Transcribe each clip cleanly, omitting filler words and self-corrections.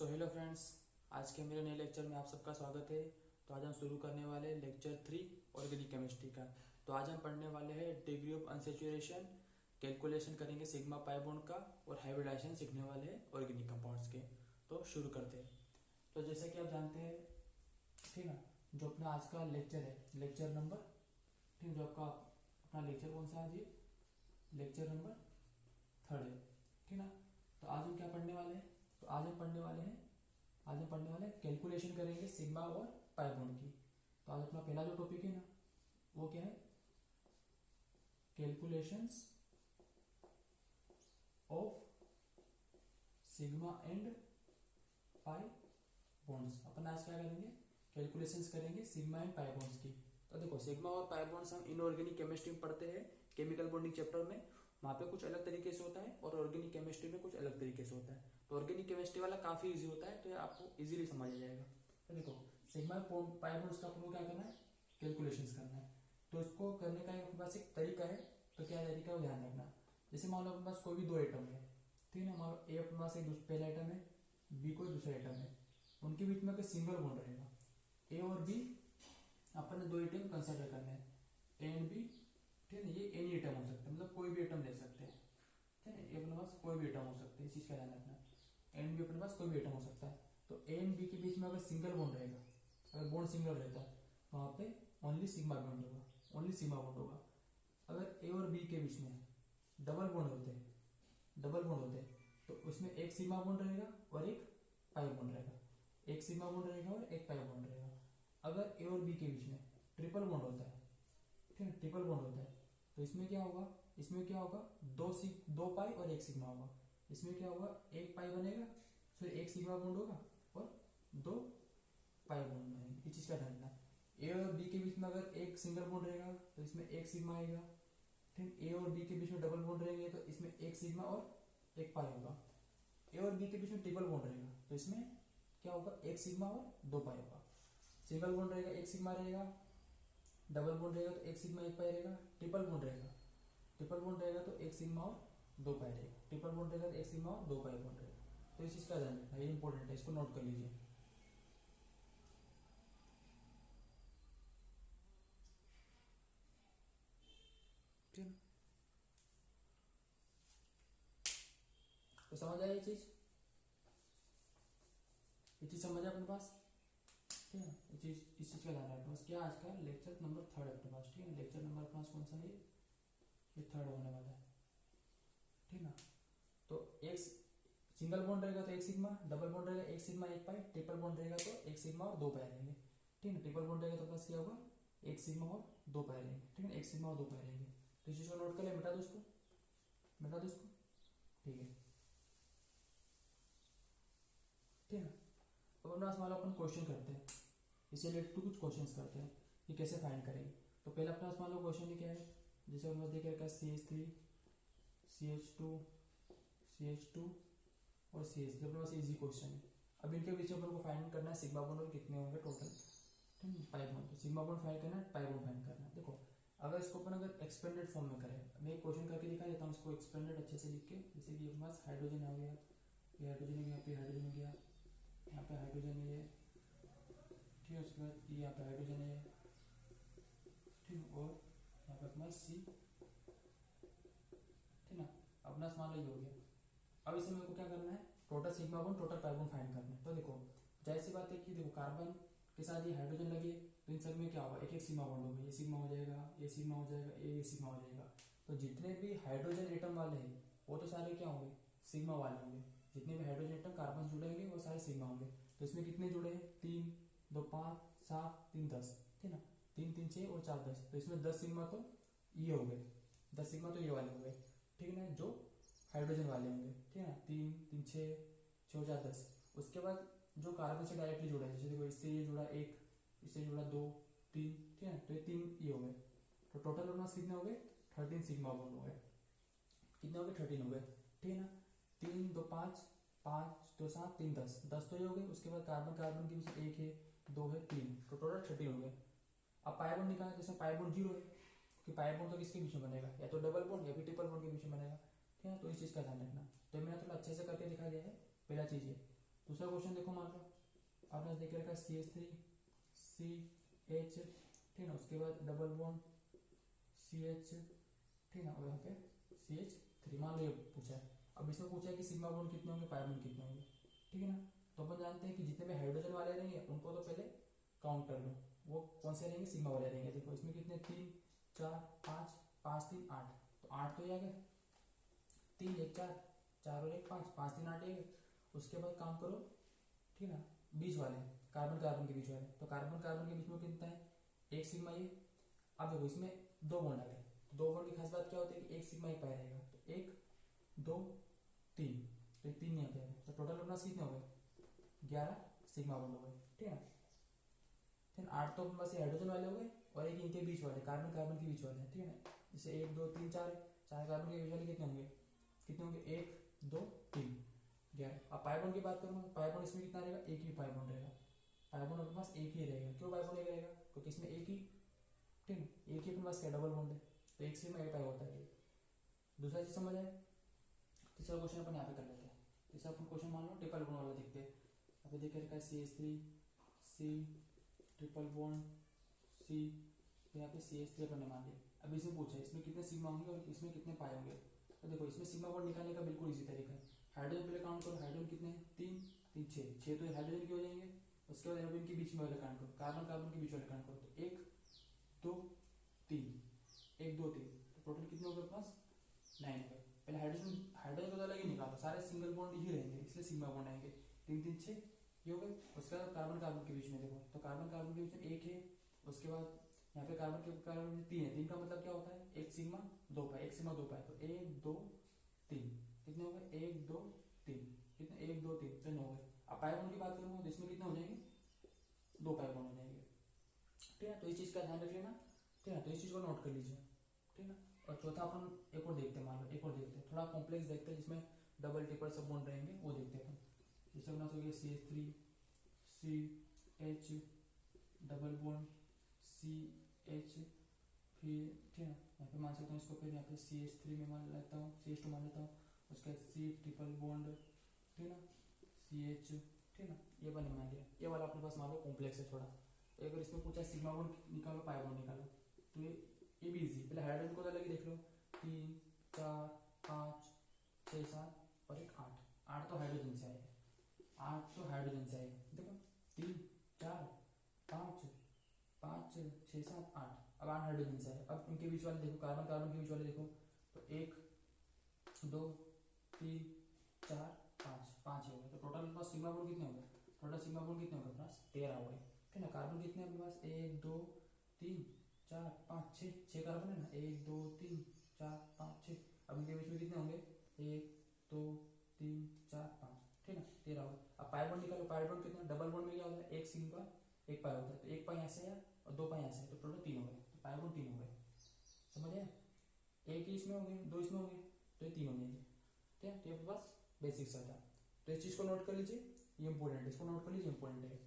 Hello friends, आज के मेरे नए लेक्चर में आप सबका स्वागत है। तो आज हम शुरू करने वाले हैं लेक्चर 3 ऑर्गेनिक केमिस्ट्री का। तो आज हम पढ़ने वाले हैं डिग्री ऑफ अनसेचुरेशन, कैलकुलेशन करेंगे सिग्मा पाई बॉन्ड का और हाइब्रिडाइजेशन सीखने वाले हैं ऑर्गेनिक कंपाउंड्स के। तो शुरू करते हैं। तो जैसे कि आप जानते हैं, ठीक है, जो अपना आज का लेक्चर है लेक्चर नंबर, ठीक है, जो आपका अपना लेक्चर कौन सा है जी, लेक्चर नंबर 3 है, ठीक ना। तो आज हम क्या पढ़ने वाले हैं, तो आज हम पढ़ने वाले हैं कैलकुलेशन करेंगे सिग्मा और पाई बॉन्ड की। तो आज अपना पहला जो टॉपिक है ना, वो क्या है, calculations of sigma and pi bonds. अपन आज क्या करेंगे, कैलकुलेशंस करेंगे सिग्मा एंड पाई बॉन्ड्स की। तो देखो, सिग्मा और पाई बॉन्ड्स हम इनऑर्गेनिक केमिस्ट्री में पढ़ते हैं, केमिकल बॉन्डिंग चैप्टर में। वहां पे कुछ अलग तरीके से होता है और ऑर्गेनिक केमिस्ट्री में कुछ अलग तरीके से होता है। तो ऑर्गेनिक केमिस्ट्री वाला काफी इजी होता है, तो ये आपको इजीली समझ आ जाएगा। तो देखो, सिग्मा पाई बॉन्ड्स का आपको क्या करना है, कैलकुलेशंस करना है। तो इसको करने का अपने पास एक तरीका है। तो क्या तरीका है, ध्यान रखना। जैसे मान लो अपने पास कोई भी दो आइटम है, ठीक है ना। मान लो ए अपने पास एक पहला आइटम है, बी कोई दूसरा आइटम है। उनके बीच में कोई सिंगल बॉन्ड रहेगा, ए और बी। अपन ने दो आइटम कंसिडर करने हैं, ए एंड बी, ठीक है। ये एनी आइटम हो सकता है, मतलब कोई भी आइटम ले सकते हैं, ठीक है। ए अपने पास कोई भी आइटम हो सकता है, इस चीज का ध्यान रखना। एंड बी अपने पास कोई भी आइटम हो सकता है। तो ए एंड बी के बीच में अगर सिंगल बॉन्ड रहेगा, अगर बॉन्ड सिंगल रहता है, तो वहां पे ओनली सिग्मा बॉन्ड होगा, ओनली सिग्मा बॉन्ड होगा। अगर ए और बी के बीच में डबल बॉन्ड होते हैं, डबल बॉन्ड होते हैं, तो उसमें एक सिग्मा बॉन्ड रहेगा और एक पाई बॉन्ड रहेगा, एक सिग्मा बॉन्ड रहेगा और एक पाई बॉन्ड रहेगा। अगर ए और बी के बीच में ट्रिपल बॉन्ड होता है, ठीक है, ट्रिपल बॉन्ड होता है, तो इसमें क्या होगा, दो पाई और एक सिग्मा होगा। इसमें क्या होगा, एक पाई बनेगा, फिर एक सिग्मा बॉन्ड होगा और दो पाई बॉन्ड बनेंगे। इस चीज का ध्यान रखना। ए और बी के बीच में अगर एक सिंगल बॉन्ड रहेगा, तो इसमें एक सिग्मा आएगा, ठीक। ए और बी के बीच में डबल बॉन्ड रहेंगे, तो इसमें एक सिग्मा और एक पाई होगा। ए और बी के बीच में ट्रिपल बॉन्ड रहेगा, तो इसमें क्या होगा, एक सिग्मा और दो पाई होगा। सिंगल बॉन्ड रहेगा, एक सिग्मा रहेगा। डबल बॉन्ड रहेगा तो एक सिग्मा एक पाई रहेगा। ट्रिपल बॉन्ड रहेगा तो एक सिग्मा और दो पाई रहेगा। ट्रिपल बॉन्ड रहेगा तो एक सिग्मा और दो पाई बॉन्ड रहेगा। तो इस चीज का ध्यान रखना, ये इंपॉर्टेंट है, इसको नोट कर लीजिए, ठीक है। तो समझ आया ये चीज समझ आया अपने पास, ठीक है। इस चीज का ध्यान रखना। क्या आज का लेक्चर नंबर 3 अपने पास, ठीक है। लेक्चर नंबर अपने पास कौन सा है, ये 3 होने वाला है, ठीक ना। तो एक सिंगल बॉन्ड रहेगा तो एक सिग्मा, डबल बॉन्ड रहेगा एक सिग्मा एक पाई, ट्रिपल बॉन्ड रहेगा तो एक सिग्मा और दो पाई रहेंगे, ठीक है। ट्रिपल बॉन्ड रहेगा तो बस क्या होगा, एक सिग्मा और दो पाई रहेंगे, ठीक है, एक सिग्मा और दो पाई रहेंगे। तो इस चीज को नोट कर ले, मिटा दो इसको, मिटा दो इसको, ठीक है, ठीक है। अब अपना मान लो अपन क्वेश्चन करते हैं, इससे रिलेटेड टू कुछ क्वेश्चंस करते हैं कि कैसे फाइंड करेंगे। तो पहला अपना मान लो क्वेश्चन क्या है, जैसे हमने देखा है CH3 CH2 CH2 और CH3 अपने पास इजी क्वेश्चन है। अब इनके बीच में अपन को फाइंड करना है सिग्मा बॉन्ड और कितने होंगे टोटल, ठीक है, पाई बॉन्ड। तो सिग्मा बॉन्ड फाइंड करना है, पाई बॉन्ड फाइंड करना है। देखो, अगर इसको अपन अगर एक्सपेंडेड फॉर्म में करें, मैं एक क्वेश्चन करके दिखा देता हूँ इसको एक्सपेंडेड अच्छे से लिख के। जैसे कि अपने पास हाइड्रोजन आ गया, ये हाइड्रोजन यहाँ पे हाइड्रोजन हो गया, यहाँ पे हाइड्रोजन है ये, ठीक है। उसके बाद ये यहाँ पे हाइड्रोजन है, ठीक, और यहाँ पे अपना C, ठीक ना। अपना मान लो ये हो गया। अब इसे मेरे को क्या करना है, total sigma bond total pi bond find करना है। तो देखो, जाहिर सी बात है कि देखो कार्बन के साथ ये हाइड्रोजन लगे, तो इन सब में क्या होगा, एक एक सिग्मा बॉन्ड होगा। ये सिग्मा हो जाएगा, ये सिग्मा हो जाएगा, ये सिग्मा हो जाएगा। तो जितने भी हाइड्रोजन एटम वाले हैं वो तो सारे क्या होंगे, सिग्मा वाले होंगे। जितने भी हाइड्रोजन एटम कार्बन जुड़ेंगे वो सारे सिग्मा होंगे। तो इसमें कितने जुड़े हैं, 3 2 5 7 3 10, ठीक ना। 3 3 6 और 4 10, तो इसमें 10 सिग्मा तो ये हो गए, 10 सिग्मा तो ये वाले हो गए, ठीक है ना, जो हाइड्रोजन वाले होंगे, ठीक है ना। 3 3 6 6 4 10। उसके बाद जो कार्बन से डायरेक्टली जुड़ा है, जैसे देखो इससे ये जुड़ा एक, इससे जुड़ा 2 3, ठीक है, तो ये 3 ये हो गए। तो टोटल अपना कितने हो गए, 13 सिग्मा बॉन्ड हो गए। कितने हो गए, 13 हो गए, ठीक है ना। 3 2 5 5 2 7 3 10, 10 तो ये हो गए। उसके बाद कार्बन कार्बन के बीच में 1 है 2 है 3, तो टोटल 13 हो गए। अब पाई बॉन्ड निकालना, जैसे पाई बॉन्ड 0 है, कि पाई बॉन्ड तो किसके बीच में बनेगा, या तो डबल बॉन्ड या फिर ट्रिपल बॉन्ड के बीच में बनेगा, ठीक है। तो इस चीज का ध्यान रखना। तो मैंने थोड़ा अच्छे से करके दिखा दिया है, पहला चीज है। दूसरा क्वेश्चन देखो, मान लो आपने देख रखा है CH3 CH, ठीक है, उसके बाद डबल बॉन्ड CH, ठीक है, और यहाँ पे CH3 मान लो ये पूछा है। अब इसमें पूछा है कि सिग्मा बॉन्ड कितने होंगे, पाई बॉन्ड कितने होंगे, ठीक है ना। तो अपन जानते हैं कि जितने भी हाइड्रोजन वाले रहेंगे उनको तो पहले काउंट कर लो, वो कौन से रहेंगे, सिग्मा वाले रहेंगे। देखो इसमें कितने, 3 4 5, 5 3 8, तो 8 तो ये आ गए, 3 1 4, 4 और 1 5, 5 3 8 ये। उसके बाद काम करो, ठीक है ना, बीच वाले कार्बन कार्बन के बीच वाले, तो कार्बन कार्बन के बीच में कितना है, एक सिग्मा ये। अब देखो इसमें दो बॉन्ड आ गए, दो बॉन्ड की खास बात क्या होती है कि एक सिग्मा एक पाई रहेगा, तो 1 2 3, तो 3 यहाँ पे है, तो टोटल अपना कितने हो गए, 11 सिग्मा बॉन्ड हो गए, ठीक है। फिर 8 तो बस ये हाइड्रोजन वाले हो गए, और एक इनके बीच वाले कार्बन कार्बन के बीच वाले, ठीक है ना। जैसे 1 2 3 4 है, 4 कार्बन के बीच वाले कितने होंगे, 1 2 3 11। अब पाई बॉन्ड की बात करूँ, पाई बॉन्ड इसमें कितना रहेगा, एक ही पाई बॉन्ड रहेगा, पाई बॉन्ड अपने पास एक ही रहेगा। क्यों पाई बॉन्ड एक रहेगा, क्योंकि इसमें एक ही, ठीक है, एक ही अपने पास क्या डबल बॉन्ड है, तो एक से में एक पाई होता है। दूसरा चीज समझ आए। तीसरा क्वेश्चन अपन यहाँ पे कर लेते हैं। तीसरा अपन क्वेश्चन मान लो ट्रिपल बॉन्ड वाला देखते हैं। अभी देख रखा है CH3 C triple bond C, तो यहाँ पे CH3 अपन ने मान लिया। अब इसमें पूछा है इसमें कितने सिग्मा होंगे और इसमें कितने पाई होंगे। तो देखो इसमें सिग्मा बॉन्ड निकालने का बिल्कुल इजी तरीका है। हाइड्रोजन पहले काउंट करो, हाइड्रोजन कितने हैं, 3 3 6 तो हाइड्रोजन के हो जाएंगे। उसके बाद हाइड्रोजन के बीच में वाले काउंट करो, कार्बन कार्बन के बीच वाले काउंट करो, तो 1 2 3, 1 2 3, तो टोटल कितने हो गए पास, 9 हो गए। पहले हाइड्रोजन हाइड्रोजन को तो अलग ही निकालो, सारे सिंगल बॉन्ड ही रहेंगे, इसलिए सिग्मा बॉन्ड आएंगे। 3 3 6 ये हो गए। उसके बाद कार्बन कार्बन के बीच में देखो, तो कार्बन कार्बन के बीच में 1 है। उसके बाद यहाँ पे कार्बन के कार्बन में 3 है, 3 का मतलब क्या होता है, एक सिग्मा 2 पाई, एक सिग्मा 2 पाई, तो 1 2 3 कितने हो गए, 1 2 3, कितने 1 2 3 3 हो गए। अब पाई बॉन्ड की बात करूँगा तो इसमें कितने हो जाएंगे, 2 पाई बॉन्ड हो जाएंगे, ठीक है। तो इस चीज़ का ध्यान रख लेना, ठीक है। तो इस चीज़ को नोट कर लीजिए, ठीक है ना। और चौथा अपन एक और देखते हैं, मान लो एक और देखते हैं, थोड़ा कॉम्प्लेक्स देखते हैं जिसमें डबल ट्रिपल सब बॉन्ड रहेंगे, वो देखते हैं अपन। जैसे अपना हो गया CH3 CH double bond CH, फिर ठीक है ना, यहाँ पे मान सकता हूँ इसको, फिर यहाँ पे CH3 में मान लेता हूँ, CH2 मान लेता हूँ, उसके बाद C ट्रिपल बॉन्ड, ठीक है ना, CH, ठीक है ना, ये वाला मान लिया। ये वाला अपने पास मान लो कॉम्प्लेक्स है थोड़ा। तो अगर इसमें पूछा सिग्मा बॉन्ड निकालो, पाई बॉन्ड निकालो, तो ये भी इजी। पहले हाइड्रोजन को तो अलग ही देख लो, 3 4 5 6 7 और एक 8, 8 तो हाइड्रोजन से आएगा, 8 तो हाइड्रोजन से आएगा। देखो 3 4 5 5 6 7 8, अब 8 हाइड्रोजन से है। अब इनके बीच वाले देखो, कार्बन कार्बन के बीच वाले देखो, तो 1 2 3 4 5, 5 हो गए। तो टोटल अपने पास सिग्मा बॉन्ड कितने हो गए, टोटल सिग्मा बॉन्ड कितने हो गए अपने पास, 13 हो गए, ठीक है ना। कार्बन कितने अपने पास, 1 2 3 4 5 6 कार्बन है ना, 1 2 3 4 5 6। अब इनके बीच में कितने होंगे, 1 2 3 4 5, ठीक है ना, 13 हो गए। अब पाई बॉन्ड निकालो, पाई बॉन्ड कितना, डबल बॉन्ड में क्या होता है, एक सिग्मा एक पाई होता है, तो एक पाई यहाँ से आया और 2 पाई यहाँ से, तो टोटल 3 हो गए, तो पाई बॉन्ड 3 हो गए। समझ आया, एक ही इसमें हो गए, 2 इसमें हो गए, तो ये 3 हो जाएंगे, ठीक है। तो ये बस बेसिक्स था। तो इस चीज को नोट कर लीजिए, ये इंपॉर्टेंट है, इसको नोट कर लीजिए, इंपॉर्टेंट है।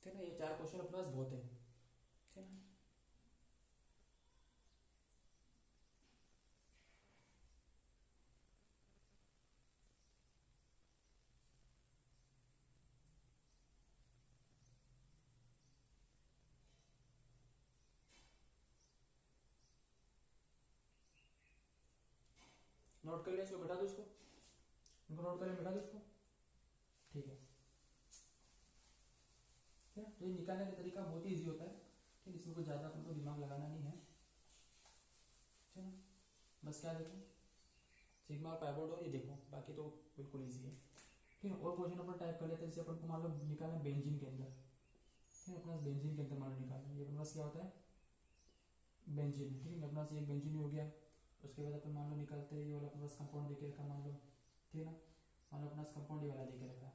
ठीक है ना, ये 4 क्वेश्चन अपने पास बहुत है, ठीक है ना। नोट कर लिया, इसको बैठा दो, इसको इनको नोट कर लिया, बैठा दो इसको, ठीक है। ठीक है, तो ये निकालने का तरीका बहुत ही ईजी होता है, ठीक है। इसमें कुछ ज़्यादा अपन को दिमाग लगाना नहीं है, ठीक है। बस क्या देखो, सिग्मा और पाई बॉन्ड और ये देखो, बाकी तो बिल्कुल ईजी है, ठीक है। और क्वेश्चन अपन टाइप कर लेते हैं, जैसे अपन को मान लो निकालना है बेंजीन के अंदर, ठीक है। अपना बेंजीन के अंदर मान लो निकालना है, ये अपने पास क्या होता है, बेंजीन, ठीक है। अपने पास एक बेंजीन हो गया। उसके बाद अपन मान लो निकालते हैं, ये वाला अपने पास कंपाउंड देके रखा मान लो, ठीक है ना। मान लो अपना कंपाउंड ये वाला देके रखा है,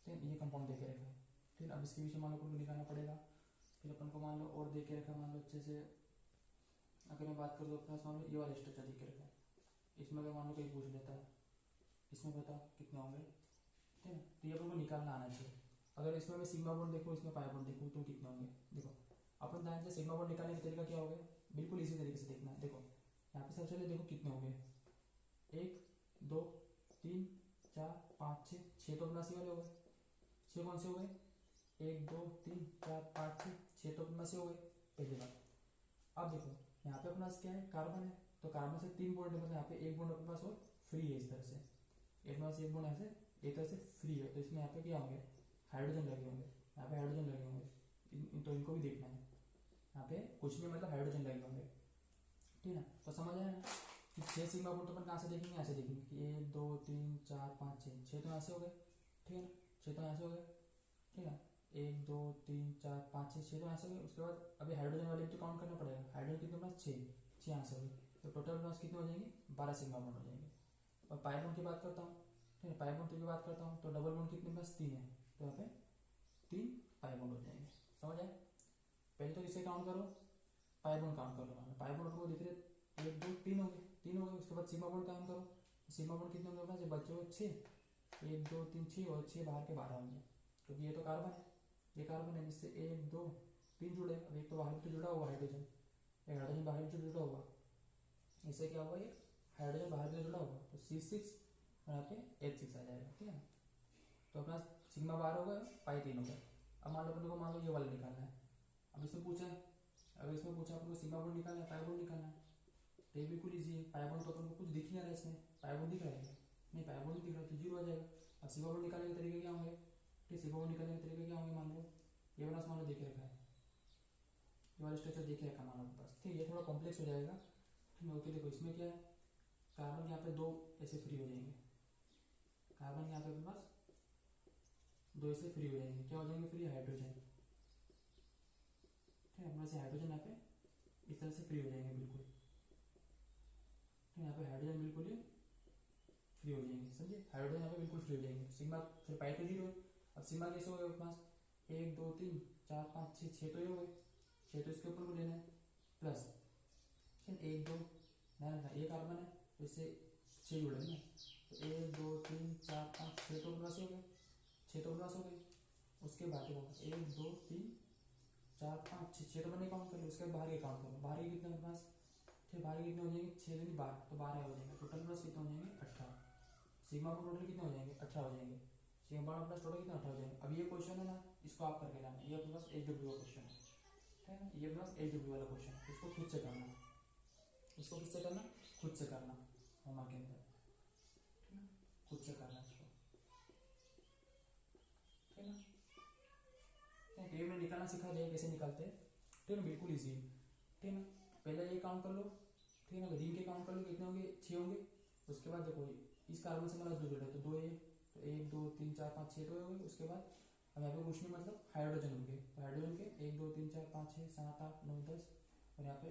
ठीक है, ये कंपाउंड देके रखा है, ठीक है। अब इसके बीच में मान लो अपन को निकालना पड़ेगा। फिर अपन को मान लो और देके रखा, मान लो अच्छे से अगर मैं बात करूँ तो अपने पास मान लो ये वाला स्ट्रक्चर देके रखा है। इसमें अगर मान लो कहीं पूछ लेता है, इसमें बताओ कितने होंगे, ठीक है। तो ये अपन को निकालना आना चाहिए। अगर इसमें मैं सिग्मा बॉन्ड देखूँ, इसमें पाई बॉन्ड देखूँ, तो कितने होंगे। देखो अपन जानते हैं सिग्मा बॉन्ड निकालने का तरीका क्या हो गया, बिल्कुल इसी तरीके से देखना है। देखो यहाँ पे सबसे पहले देखो कितने हो गए, 1 2 3 4 5 6, 6 तो अपना सी वाले हो गए। 6 कौन से हो गए, 1 2 3 4 5 6, 6 तो अपना से हो गए पहली बात। अब देखो यहाँ पे अपना क्या है, कार्बन है, तो कार्बन से 3 बॉन्ड है, मतलब यहाँ पे एक बॉन्ड अपने पास और फ्री है। इस तरह से एक पास एक बॉन्ड ऐसे एक तरह से फ्री है, तो इसमें यहाँ पे क्या होंगे, हाइड्रोजन लगे होंगे। यहाँ पे हाइड्रोजन लगे होंगे, तो इनको भी देखना है। यहाँ पे कुछ नहीं, मतलब हाइड्रोजन लगे होंगे, ठीक है। तो समझ आया ना कि 6 सिग्मा बॉन्ड तो अपन कहाँ से देखेंगे, यहाँ से देखेंगे कि 1 2 3 4 5 6, 6 तो यहाँ से हो गए, ठीक है ना, 6 तो यहाँ से हो गए, ठीक है। 1 2 3 4 5 6, 6 तो यहाँ से हो गए। उसके बाद अभी हाइड्रोजन वाले भी तो काउंट करना पड़ेगा। हाइड्रोजन कितने पास, 6 यहाँ से हो गए, तो टोटल पास कितने हो जाएंगे, 12 सिग्मा बॉन्ड हो जाएंगे। और पाई बॉन्ड की बात करता हूँ, ठीक है, पाई बॉन्ड की बात करता हूँ, तो डबल बॉन्ड कितने पास, 3 है, तो यहाँ पे 3 पाई बॉन्ड हो जाएंगे। समझ आए, पहले तो इसे काउंट करो, पाई बॉन्ड काउंट कर लो। पाई बॉन्ड को दिख रहे 1 2 3 हो गए, 3 हो गए। उसके बाद सिग्मा बॉन्ड काउंट करो, सिग्मा बॉन्ड कितने होंगे पास, बच्चे हुए 6, 1 2 3 6, और 6 बाहर के 12 होंगे, क्योंकि ये तो कार्बन है, ये कार्बन है, जिससे 1 2 3 जुड़े। अब एक तो बाहर तो जुड़ा हुआ हाइड्रोजन, एक हाइड्रोजन बाहर से जुड़ा हुआ, इससे क्या हुआ, ये हाइड्रोजन बाहर से जुड़ा हुआ, तो C6 और यहाँ पे H6 आ जाएगा, ठीक है। तो अपना सिग्मा बाहर हो गया, पाई 3 हो गया। अब मान लो अपने को, मान लो ये वाला निकालना है। अब इसमें पूछा है, अब इसमें पूछा आपको सिग्मा बॉन्ड निकालना है, पाई बॉन्ड निकालना है, तो ये बिल्कुल ईजी है। पाई बॉन्ड तो अपन को कुछ दिख नहीं रहा है इसमें, पाई बॉन्ड दिख रहा है नहीं, पाई बॉन्ड नहीं दिख रहा, तो 0 आ जाएगा। अब सिग्मा बॉन्ड निकालने के तरीके क्या होंगे, ठीक, सिग्मा बॉन्ड निकालने के तरीके क्या होंगे, मान लो ये वाला मान लो देखे रखा है, ये वाला स्ट्रक्चर देखे रखा मान लो आपके पास, ठीक है। ये थोड़ा कॉम्प्लेक्स हो जाएगा, ठीक है। ओके, देखो इसमें क्या है, कार्बन यहाँ पे 2 ऐसे फ्री हो जाएंगे, कार्बन यहाँ पे अपने पास 2 ऐसे फ्री हो जाएंगे, क्या हो जाएंगे फ्री, हाइड्रोजन, ठीक है। अपने पास हाइड्रोजन यहाँ पे इस तरह से फ्री हो जाएंगे बिल्कुल, यहाँ पे हाइड्रोजन बिल्कुल ही फ्री हो जाएंगे, समझे, हाइड्रोजन यहाँ पे बिल्कुल फ्री हो जाएंगे। सिग्मा फिर पाई तो 0 है। अब सिग्मा कैसे हो गए अपने पास, 1 2 3 4 5 6, 6 तो ये हो गए, 6 तो इसके ऊपर को लेना है, प्लस 1 2 ना ये कार्बन है, तो इससे 6 जुड़े ना, तो 1 2 3 4 5 6 तो प्लस हो गए, 6 तो प्लस हो गए। उसके बाद 1 2 3 4 5 6, 6 तो मैंने काउंट कर लिया। उसके बाद बाहर के काउंट करो, बाहर के कितने अपने पास, ठीक, बाहर के कितने हो जाएंगे, 6 दूनी 12, तो 12 हो जाएंगे, टोटल प्लस कितने हो जाएंगे, 18। सिग्मा पर टोटल कितने हो जाएंगे, 18 हो जाएंगे। सिग्मा पर प्लस टोटल कितने, 18 हो जाएंगे। अब ये क्वेश्चन है ना, इसको आप करके लाना, ये अपने पास HW का क्वेश्चन है ना, ये अपने पास HW वाला क्वेश्चन है, इसको खुद से करना, इसको किससे करना, खुद से करना, होमवर्क के अंदर, ठीक है, खुद से करना इसको, ठीक है ना। ये मैं निकालना सिखा दिया कैसे निकालते हैं, ठीक है, बिल्कुल ईजी है, ठीक है ना। पहले ये काउंट कर लो, ठीक है ना, रिंग के काउंट कर लो, कितने होंगे, 6 होंगे। उसके बाद देखो इस कार्बन से मतलब 2 जुड़े, तो 2 ये, तो 1 2 3 4 5 6 तो हो गए। उसके बाद अब यहाँ पे कुछ नहीं, मतलब हाइड्रोजन होंगे, तो हाइड्रोजन के 1 2 3 4 5 6 7 8 9 10, और यहाँ पे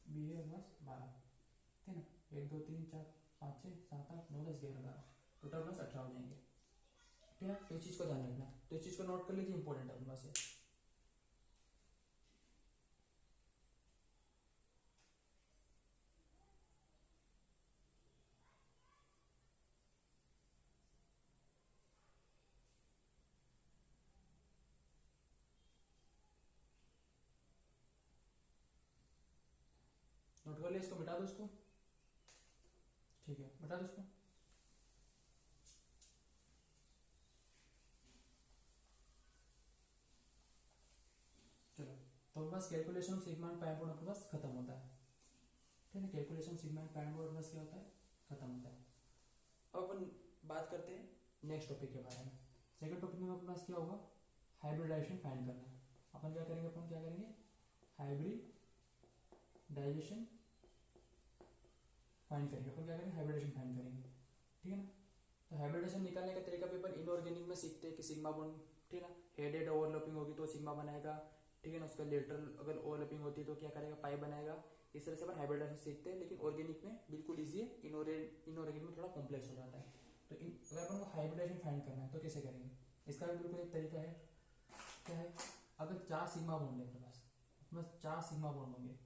बी है बस 12, ठीक है ना। 1 2 3 4 5 6 7 8 9 10 11 12, टोटल बस 18 हो जाएंगे, ठीक है। तो इस चीज़ को ध्यान रखना, तो इस चीज़ को नोट कर लीजिए, इंपॉर्टेंट है अपने पास ये। नोट कर लिया, इसको मिटा दो, इसको, ठीक है, मिटा दो इसको। चलो, तो बस calculation sigma and pi bond अपने पास खत्म होता है, ठीक है। Calculation sigma and pi bond अपने पास क्या होता है, खत्म होता है। अब अपन बात करते हैं नेक्स्ट टॉपिक के बारे में। सेकंड टॉपिक में अपने पास क्या होगा, हाइब्रिडाइजेशन फाइंड करना है। अपन क्या करेंगे, अपन क्या करेंगे, हाइब्रिडाइजेशन फाइंड करेंगे। अपन क्या करेंगे, हाइब्रिडेशन फाइंड करेंगे, ठीक है ना। तो हाइब्रिडेशन निकालने का तरीका भी अपन इनऑर्गेनिक में सीखते हैं कि सिग्मा बॉन्ड, ठीक है ना, हेड हेड ओवरलैपिंग होगी तो सिग्मा बनाएगा, ठीक है ना। उसका लेटरल अगर ओवरलैपिंग होती है तो क्या करेगा, पाई बनाएगा। इस तरह से अपन हाइब्रिडेशन सीखते हैं, लेकिन ऑर्गेनिक में बिल्कुल ईजी है, इनऑर्गेनिक में थोड़ा कॉम्प्लेक्स हो जाता है। तो अगर अपन को हाइब्रिडेशन फाइंड करना है तो कैसे करेंगे, इसका भी बिल्कुल एक तरीका है। क्या है, अगर 4 सिग्मा बॉन्ड है अपने पास, 4 सिग्मा बॉन्ड होंगे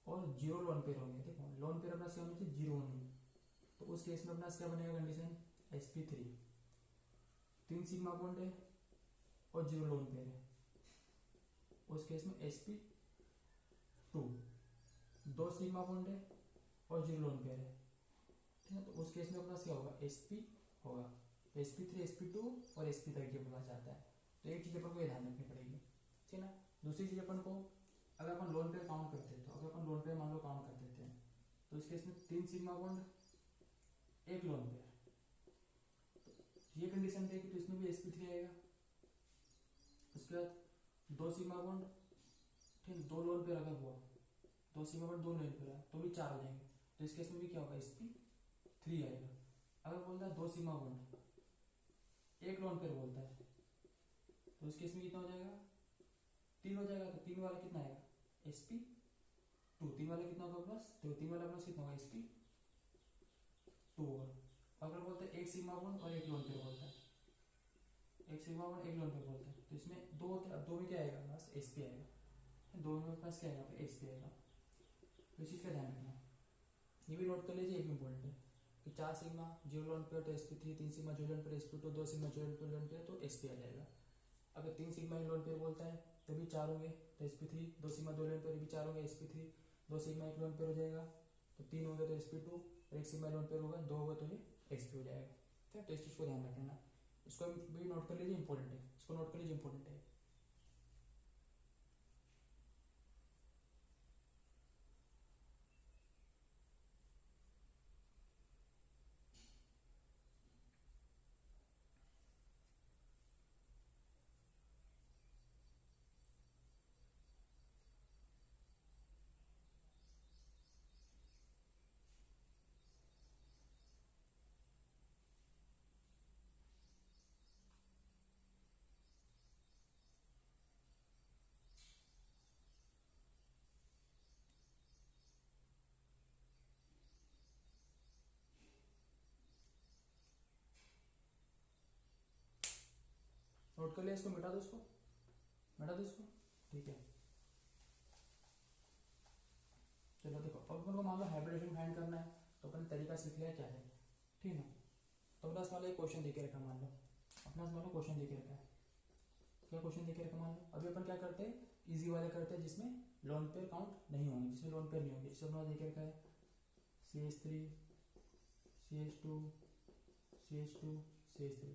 और 0 लोन पेयर होंगे, देखो लोन पेयर अपना क्या होना चाहिए, 0 होंगे, तो उस केस में अपना क्या बनेगा कंडीशन, sp3। 3 सिग्मा बॉन्ड है और 0 लोन पेयर है, उस केस में sp2, दो सिग्मा बॉन्ड है और जीरो लोन पेयर है, ठीक है। तो उस केस में अपना क्या होगा, sp होगा। sp3 sp2 और sp तक ये अपने पास जाता है। तो एक चीज अपन को ध्यान रखनी पड़ेगी, ठीक है ना। दूसरी चीज अपन को, अगर अपन लोन पेयर काउंट करते हैं, तो अगर अपन लोन पेयर मान लो काउंट कर देते हैं, तो इस केस में 3 सिग्मा बॉन्ड एक लोन पेयर, ये कंडीशन देगी तो इसमें भी sp3 आएगा। उसके बाद 2 सिग्मा बॉन्ड, ठीक, 2 लोन पेयर अगर हुआ, 2 सिग्मा बॉन्ड 2 लोन पेयर है तो भी 4 हो जाएंगे। तो इस केस में भी क्या होगा, sp3 आएगा। अगर बोलता है 2 सिग्मा बॉन्ड एक लोन पेयर बोलता है, तो इस केस में कितना हो जाएगा, 3 हो जाएगा। तो 3 वाला कितना आएगा, sp2। 3 वाला कितना होगा प्लस, तो 3 वाला प्लस कितना होगा, sp2 होगा। अगर बोलते हैं एक सिग्मा बॉन्ड और एक लोन पेयर बोलता है, एक सिग्मा बॉन्ड एक लोन पेयर बोलता है, तो इसमें दो होते हैं, अब दो में क्या आएगा, बस sp आएगा। दो में प्लस क्या आएगा, sp आएगा। तो इस चीज़ का ध्यान रखना, ये भी नोट कर लीजिए, एक इंपॉर्टेंट है कि 4 सिग्मा जीरो लोन पेयर तो sp3, 3 sigma zero lone pair sp2, 2 sigma zero lone pair तो sp आ जाएगा। अगर 3 सिग्मा लोन पेयर बोलता है तो भी 4 होंगे तो sp3, 2 सिग्मा 2 लोन पेयर भी 4 होंगे sp3, 2 सिग्मा एक लोन पेयर हो जाएगा तो 3 होंगे तो sp2, और 1 सिग्मा लोन पेयर होगा 2 होगा तो ये sp हो जाएगा, ठीक है। तो इस चीज़ को ध्यान रखना, इसको भी नोट कर लीजिए, इंपॉर्टेंट है, इसको नोट कर लीजिए, इंपॉर्टेंट है। नोट कर लिया, इसको मिटा दो, इसको मिटा दो इसको, ठीक है। चलो देखो, अब अपन को मान लो हाइब्रिडेशन फाइंड करना है, तो अपन तरीका सीख लिया क्या है, ठीक है ना। तो अपना मान लो एक क्वेश्चन देके रखा, मान लो अपना मान लो क्वेश्चन देके रखा है, क्या क्वेश्चन देके रखा मान लो। अभी अपन क्या करते हैं, इजी वाले करते हैं जिसमें लोन पेयर काउंट नहीं होंगे, जिसमें लोन पेयर नहीं होंगे। जैसे अपना देके रखा है CH3 CH2 CH2 CH3।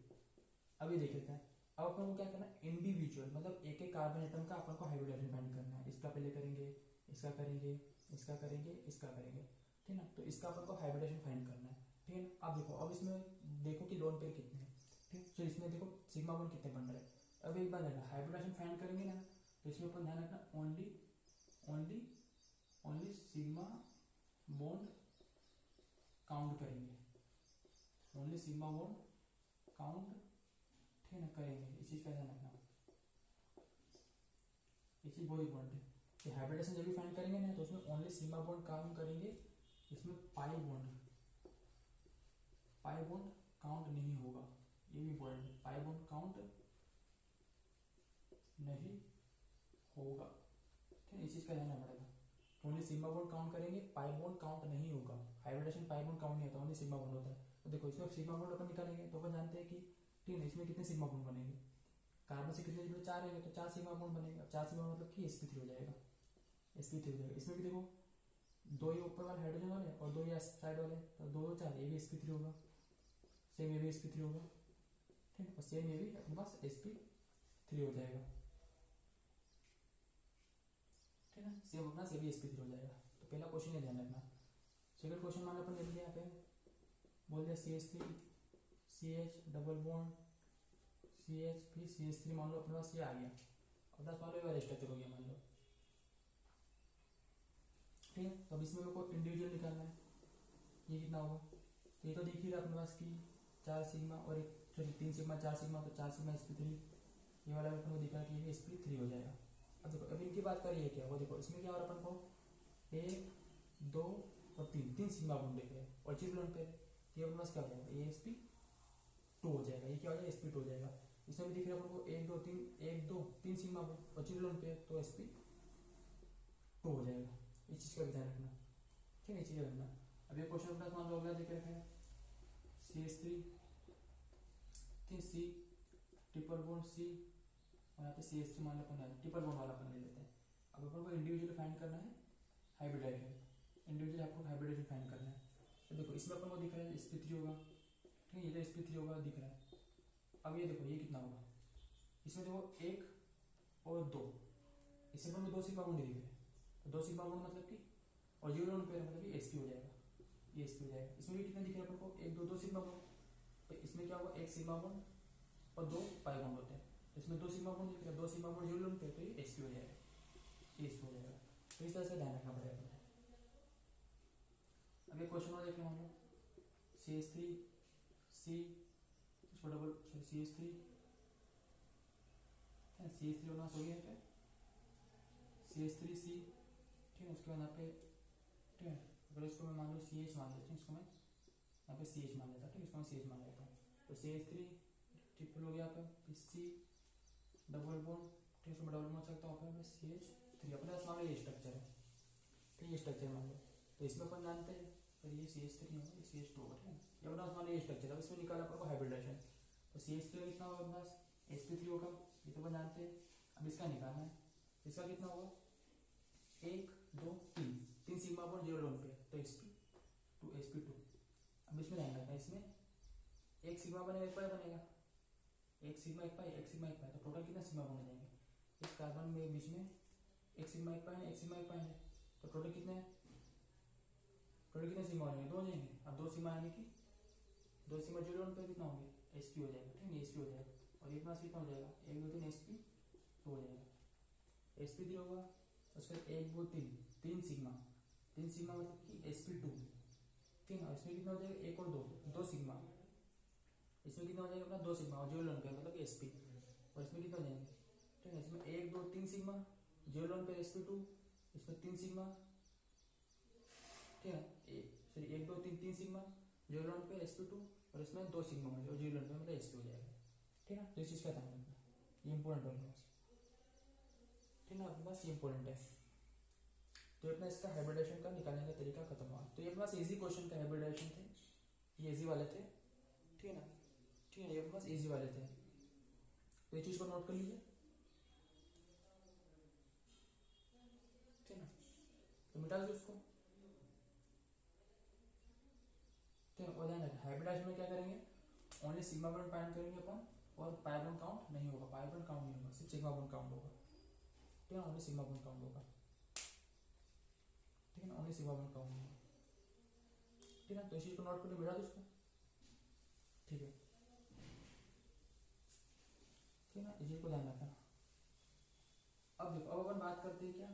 अभी देख लेते हैं, अब अपन को क्या करना है, इंडिविजुअल मतलब एक एक कार्बन एटम का अपन को हाइब्रिडेशन फाइंड करना है। इसका पहले करेंगे, इसका करेंगे, इसका करेंगे, इसका करेंगे, ठीक ना। तो इसका अपन को हाइब्रिडेशन फाइंड करना है, ठीक है। अब देखो, अब इसमें देखो कि लोन पेयर कितने हैं, ठीक। तो इसमें देखो सिग्मा बॉन्ड कितने बन रहे हैं। अब एक बार देखना, हाइब्रिडेशन फाइंड करेंगे ना, तो इसमें अपन ध्यान रखना, only only only sigma bond count करेंगे, ओनली सिग्मा बॉन्ड काउंट, ठीक है ना, करेंगे। इस चीज़ का ध्यान रखना, ये चीज़ बहुत इंपॉर्टेंट है कि हाइब्रिडेशन जब भी फाइंड करेंगे ना, तो उसमें ओनली सिग्मा बॉन्ड काउंट करेंगे, इसमें पाई बॉन्ड काउंट नहीं होगा, ये भी इंपॉर्टेंट है, पाई बॉन्ड काउंट नहीं होगा, ठीक है। इस चीज़ का ध्यान रखना पड़ेगा, ओनली सिग्मा बॉन्ड काउंट करेंगे, पाई बॉन्ड काउंट नहीं होगा। हाइब्रिडेशन पाई बॉन्ड काउंट नहीं होता, ओनली सिग्मा बॉन्ड होता है। तो देखो इसमें सिग्मा बॉन्ड अपन निकालेंगे तो अपन जानते हैं कि, ठीक है, इसमें कितने सिग्मा बॉन्ड बनेंगे, कार्बन से कितने जुड़े, 4 रहेंगे तो 4 सिग्मा बॉन्ड बनेंगे। अब 4 सिग्मा मतलब कि sp3 हो जाएगा, sp3 हो जाएगा। इसमें भी देखो 2 ये ऊपर वाले हाइड्रोजन वाले और 2 ये साइड वाले, तो 2 2 4, ये भी sp3 होगा, सेम ये भी sp3 होगा, ठीक है। और सेम ये भी अपने पास sp3 हो जाएगा, ठीक है ना। सेम अपना से भी sp3 हो जाएगा। तो पहला क्वेश्चन ये ध्यान रखना। सेकंड क्वेश्चन मान अपन ले लिया, यहाँ पे बोल दिया CH3 CH double bond CH फिर CH3, मान लो अपने पास ये आ गया। अब मान लो ये वाला स्ट्रक्चर हो गया मान लो, ठीक है। तो अब इसमें मेरे को इंडिविजुअल निकालना है, ये कितना होगा, तो ये तो दिख ही रहा अपने पास की 4 सिग्मा और एक, सॉरी 3 सिग्मा 4 सिग्मा, तो 4 सिग्मा sp3, ये वाला अपन को दिख रहा है कि ये sp3 हो जाएगा। अब देखो, अब इनकी बात करिए क्या वो, देखो इसमें क्या हो रहा है अपन को, 1 2 और 3 सिग्मा बॉन्ड दिख रहे हैं और जीरो लोन पेयर, ये अपने पास क्या हो जाएगा, ये sp2 हो जाएगा। ये क्या हो जाएगा, sp2 हो जाएगा। इसमें भी दिख रहा है अपन को 1 2 3 1 2 3 सिग्मा बॉन्ड और जीरो लोन पेयर, तो sp2 हो जाएगा। इस चीज़ का भी ध्यान रखना, ठीक है, ये चीज़ रखना। अब ये क्वेश्चन अपना मान लो अगला देख रखा है, CH3 C triple bond C और यहाँ पे CH3 मान लो अपन ट्रिपल बॉन्ड वाला अपन ले लेते हैं। अब अपन को इंडिविजुअल फाइंड करना है हाइब्रिडाइजेशन, इंडिविजुअल हाइब्रिडेशन फाइंड करना है। तो देखो इसमें अपन को दिख रहा है sp3 होगा, ठीक है, ये तो sp3 होगा दिख रहा है। अब ये देखो ये कितना होगा, इसमें देखो 1 और 2, इसमें अपन को 2 सिग्मा बॉन्ड दिख रहे हैं, तो 2 सिग्मा बॉन्ड मतलब कि और 0 लोन पेयर मतलब ये sp हो जाएगा, ये sp हो जाएगा। इसमें भी कितने दिख रहे हैं अपन को, 1 2 2 सिग्मा बॉन्ड, तो इसमें क्या होगा 1 सिग्मा बॉन्ड और 2 पाई बॉन्ड होते हैं, तो इसमें 2 सिग्मा बॉन्ड दिख रहे हैं, 2 सिग्मा बॉन्ड 0 लोन पेयर, तो ये sp हो जाएगा, ये sp हो जाएगा। तो इस तरह से ध्यान रखना पड़ेगा। अब एक क्वेश्चन और देख लो हम लोग, CH3C डबल CH3 CH3 होना हो गया है, CH3C, ठीक है, उसके बाद यहाँ पे, ठीक है, अगर इसको मैं मान लो CH मान लेता हूँ, इसको मैं यहाँ पे CH मान लेता हूँ, ठीक है, इसको मैं CH मान लेता हूँ, तो CH3 ट्रिपल हो गया यहाँ पे, C डबल बॉन्ड, ठीक है, इसको मैं डबल बॉन्ड सकता हूँ यहाँ पे CH3, अपने पास मान लो ये स्ट्रक्चर है, ठीक है, ये स्ट्रक्चर मान लो, तो इसमें अपन जानते हैं फिर ये CH3 होगा, ये CH2 होगा, ठीक है, ये अपने पास मान लो ये स्ट्रक्चर है। अब इसमें निकाला अपन को हाइब्रिडेशन, तो CH3 कितना होगा अपने पास sp3 होगा, ये तो अपन जानते हैं। अब इसका निकालना है, इसका कितना होगा 1 2 3, 3 सिग्मा बॉन्ड 0 लोन पे, तो sp2। अब इसमें ध्यान रखना है, इसमें 1 सिग्मा बनेगा 1 पाई बनेगा, 1 सिग्मा 1 पाई 1 सिग्मा 1 पाई, तो टोटल कितना सिग्मा बॉन्ड जाएंगे इस कार्बन में बीच में, 1 सिग्मा 1 पाई है 1 सिग्मा 1 पाई है, तो टोटल कितने हैं, टोटल कितने सिग्मा हो जाएंगे 2 हो जाएंगे। अब 2 सिग्मा यानी कि 2 सिग्मा 0 लोन पे कितना होंगे sp हो जाएगा, ठीक है, sp हो जाएगा। और एक पास कितना हो जाएगा 1 2 3 sp2 हो जाएगा, sp3 होगा, उसके बाद 1 2 3 3 सिग्मा मतलब कि sp2, ठीक है, इसमें कितना हो जाएगा 1 और 2 सिग्मा, इसमें कितना हो जाएगा अपना 2 सिग्मा और 0 लोन पे मतलब कि sp, और इसमें कितना हो जाएंगे, ठीक है, इसमें 1 2 3 सिग्मा 0 लोन पे sp2, इसमें 3 सिग्मा, ठीक है, 1 2 3 3 सिग्मा 0 लोन पे sp2, और इसमें 2 सिग्मा और 0 लोन पे मतलब sp हो जाएगा, ठीक है। तो इस चीज़ का ध्यान रखना, ये इंपॉर्टेंट होगा, ठीक है, आपके पास ये इंपॉर्टेंट है। तो अपना इसका हाइब्रिडेशन का निकालने का तरीका खत्म हुआ। तो ये अपने पास इजी क्वेश्चन का हाइब्रिडेशन थे, ये इजी वाले थे, ठीक है ना, ठीक है, ये अपने पास इजी वाले थे, तो ये चीज़ को नोट कर लीजिए, ठीक है ना, तो मिटा दो उसको, ठीक है। और ध्यान रखना हाइब्रिडेशन में क्या करेंगे, ओनली सिग्मा बॉन्ड फाइंड करेंगे अपन, और पाई बॉन्ड काउंट नहीं होगा, पाई बॉन्ड काउंट नहीं होगा, सिर्फ सिग्मा बॉन्ड काउंट होगा, ठीक है, ओनली सिग्मा बॉन्ड काउंट होगा, ठीक है ना, ओनली सिग्मा बॉन्ड काउंट होगा, ठीक है। तो इस चीज़ को नोट करके मिटा दो उसको, ठीक है, ठीक है ना, इस चीज़ को ध्यान रखना। अब देखो अब अपन बात करते हैं क्या